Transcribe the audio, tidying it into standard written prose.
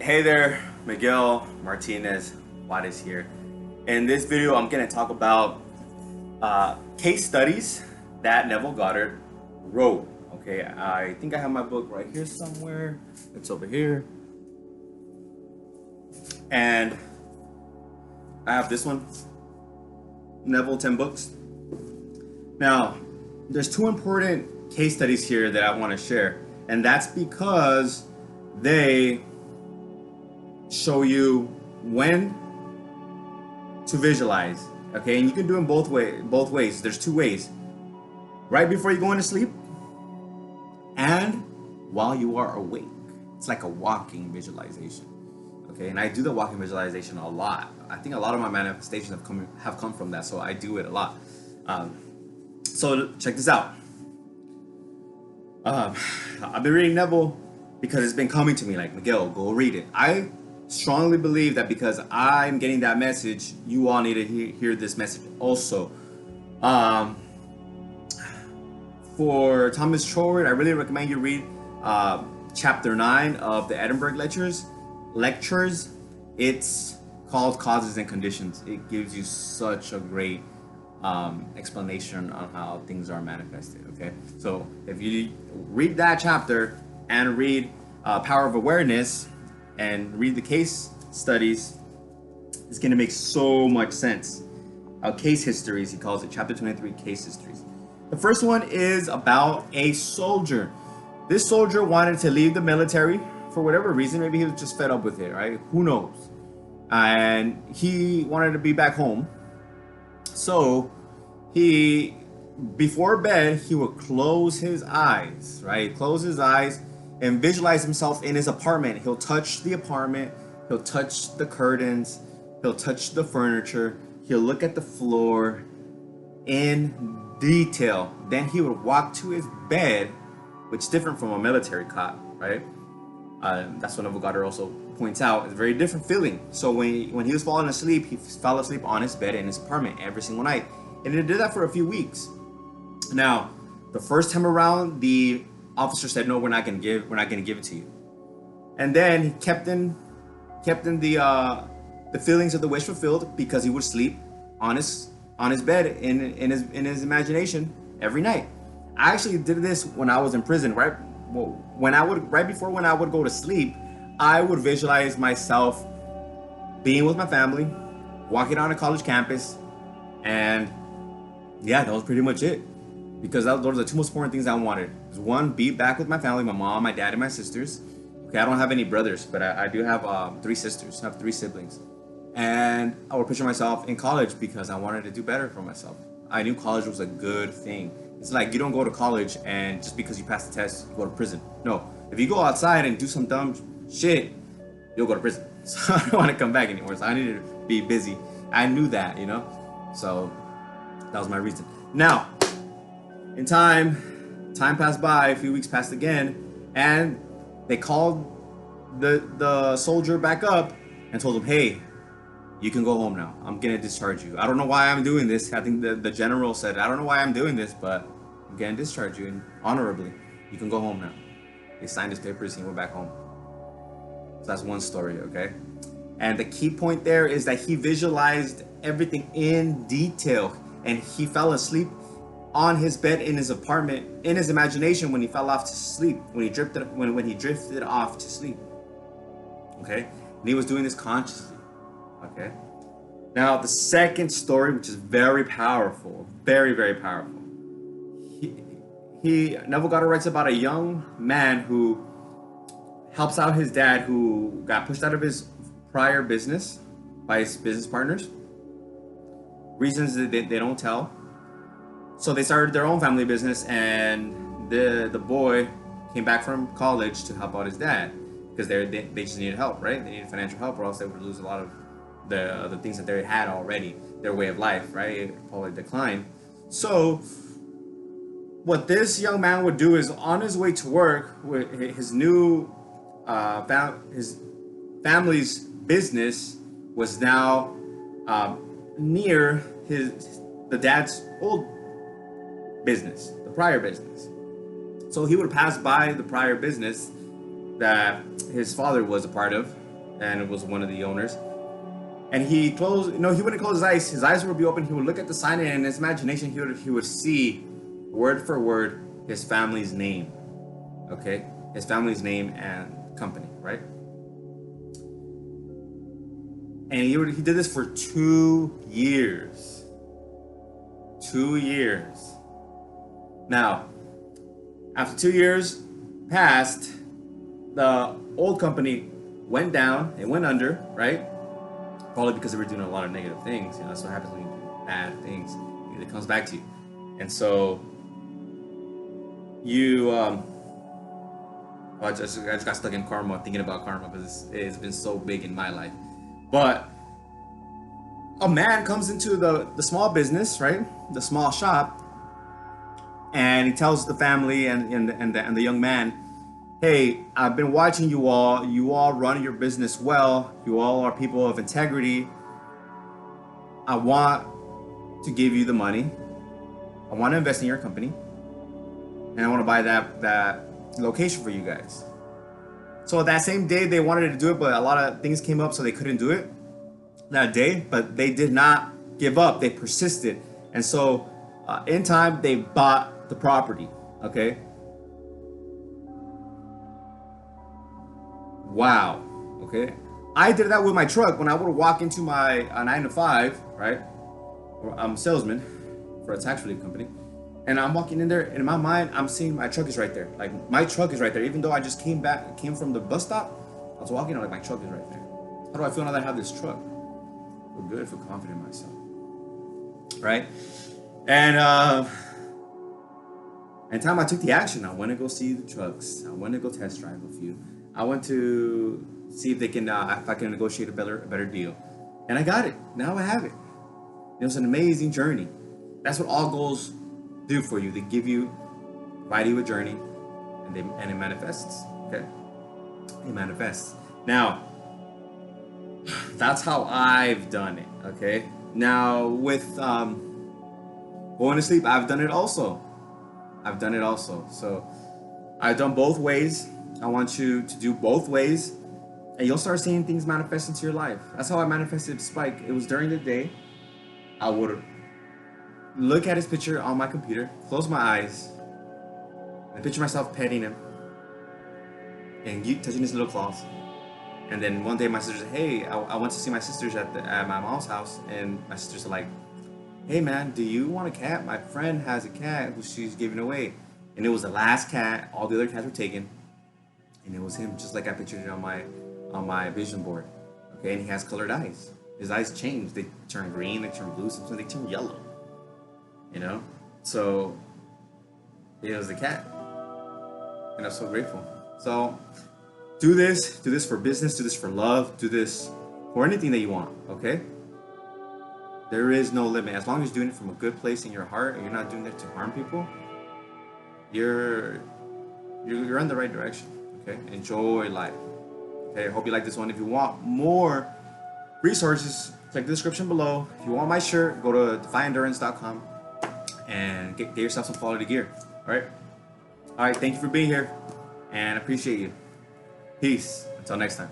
Hey there, Miguel Martinez Juarez here. In this video, I'm going to talk about case studies that Neville Goddard wrote. Okay, I think I have my book right here somewhere. It's over here. And I have this one, Neville 10 Books. Now, there's two important case studies here that I want to share. And that's because they show you when to visualize. Okay, and you can do them both ways. There's two ways: right before you go into sleep and while you are awake. It's like a walking visualization. Okay, and I do the walking visualization a lot. I think a lot of my manifestations have come from that, so I do it a lot. So check this out. I've been reading Neville because it's been coming to me like, Miguel, go read it. I strongly believe that because I'm getting that message, you all need to hear this message also. For Thomas Troward, I really recommend you read chapter 9 of the Edinburgh Lectures. It's called Causes and Conditions. It gives you such a great explanation on how things are manifested. Okay, so if you read that chapter and read Power of Awareness and read the case studies, it's going to make so much sense. Case histories, he calls it, chapter 23, case histories. The first one is about a soldier. This soldier wanted to leave the military for whatever reason. Maybe he was just fed up with it, right? Who knows? And he wanted to be back home. So before bed, he would close his eyes, right? Close his eyes and visualize himself in his apartment. He'll touch the apartment, he'll touch the curtains, he'll touch the furniture, he'll look at the floor in detail. Then he would walk to his bed, which is different from a military cot, right? That's what Neville Goddard also points out. It's a very different feeling. So when he was falling asleep, he fell asleep on his bed in his apartment every single night. And he did that for a few weeks. Now, the first time around, the officer said, "No, we're not gonna give it to you." And then he kept in the feelings of the wish fulfilled, because he would sleep on his bed in his imagination every night. I actually did this when I was in prison. Right before when I would go to sleep, I would visualize myself being with my family, walking on a college campus, and yeah, that was pretty much it. Because those are the two most important things I wanted. One, be back with my family, my mom, my dad, and my sisters. Okay, I don't have any brothers, but I do have 3 sisters. I have 3 siblings. And I would picture myself in college because I wanted to do better for myself. I knew college was a good thing. It's like you don't go to college and just because you pass the test, you go to prison. No, if you go outside and do some dumb shit, you'll go to prison. So I don't want to come back anymore. So I needed to be busy. I knew that, So that was my reason. Now, in time passed by, a few weeks passed again, and they called the soldier back up and told him, "Hey, you can go home now. I'm gonna discharge you. I don't know why I'm doing this." I think the general said, "I don't know why I'm doing this, but I'm gonna discharge you, and honorably, you can go home now." They signed his papers and he went back home. So that's one story, okay? And the key point there is that he visualized everything in detail, and he fell asleep on his bed in his apartment in his imagination when he fell off to sleep, when he drifted off to sleep. Okay? And he was doing this consciously. Okay? Now, the second story, which is very powerful, very, very powerful. Neville Goddard writes about a young man who helps out his dad, who got pushed out of his prior business by his business partners. Reasons that they don't tell. So they started their own family business, and the boy came back from college to help out his dad because they just needed help, right? They needed financial help, or else they would lose a lot of the things that they had already, their way of life, right? It would probably decline. So what this young man would do is, on his way to work, with his new his family's business was now near the dad's old business, the prior business. So he would pass by the prior business that his father was a part of, and it was one of the owners. And he closed, he wouldn't close his eyes. His eyes would be open. He would look at the sign, and in his imagination, he would see, word for word, his family's name. Okay? His family's name and company, right? And he did this for 2 years. 2 years. Now, after 2 years passed, the old company went down, it went under, right? Probably because they were doing a lot of negative things. That's what happens when you do bad things. It comes back to you. And so I just got stuck in karma, thinking about karma, because it's been so big in my life. But a man comes into the small business, right? The small shop, and he tells the family and the young man, hey, I've been watching you all. You all run your business well. You all are people of integrity. I want to give you the money. I want to invest in your company. And I want to buy that location for you guys. So that same day they wanted to do it, but a lot of things came up, so they couldn't do it that day. But they did not give up. They persisted. And so in time, they bought the property. Okay. Wow. Okay. I did that with my truck when I would walk into my 9 to 5, right? I'm a salesman for a tax relief company. And I'm walking in there, and in my mind, I'm seeing my truck is right there. Like, my truck is right there. Even though I just came from the bus stop, I was walking, like, my truck is right there. How do I feel now that I have this truck? I feel good, I feel confident in myself. Right? And time I took the action. I went to go see the trucks. I went to go test drive a few. I went to see if if I can negotiate a better deal. And I got it. Now I have it. It was an amazing journey. That's what all goals do for you. They give you, provide you a journey, and it manifests. Okay? It manifests. Now, that's how I've done it. Okay? Now, with going to sleep, I've done it also. So, I've done both ways. I want you to do both ways, and you'll start seeing things manifest into your life. That's how I manifested Spike. It was during the day. I would look at his picture on my computer, close my eyes, and picture myself petting him and touching his little claws. And then one day my sister said, hey, I went to see my sisters at my mom's house, and my sisters are like, hey man, do you want a cat? My friend has a cat who she's giving away. And it was the last cat. All the other cats were taken. And it was him, just like I pictured it on my vision board. Okay, and he has colored eyes. His eyes change. They turn green, they turn blue, sometimes they turn yellow. So it was the cat. And I'm so grateful. So do this for business, do this for love, do this for anything that you want, okay? There is no limit. As long as you're doing it from a good place in your heart and you're not doing it to harm people, you're in the right direction. Okay, enjoy life. Okay, I hope you like this one. If you want more resources, check the description below. If you want my shirt, go to defyendurance.com and get yourself some quality gear. All right, thank you for being here, and I appreciate you. Peace. Until next time.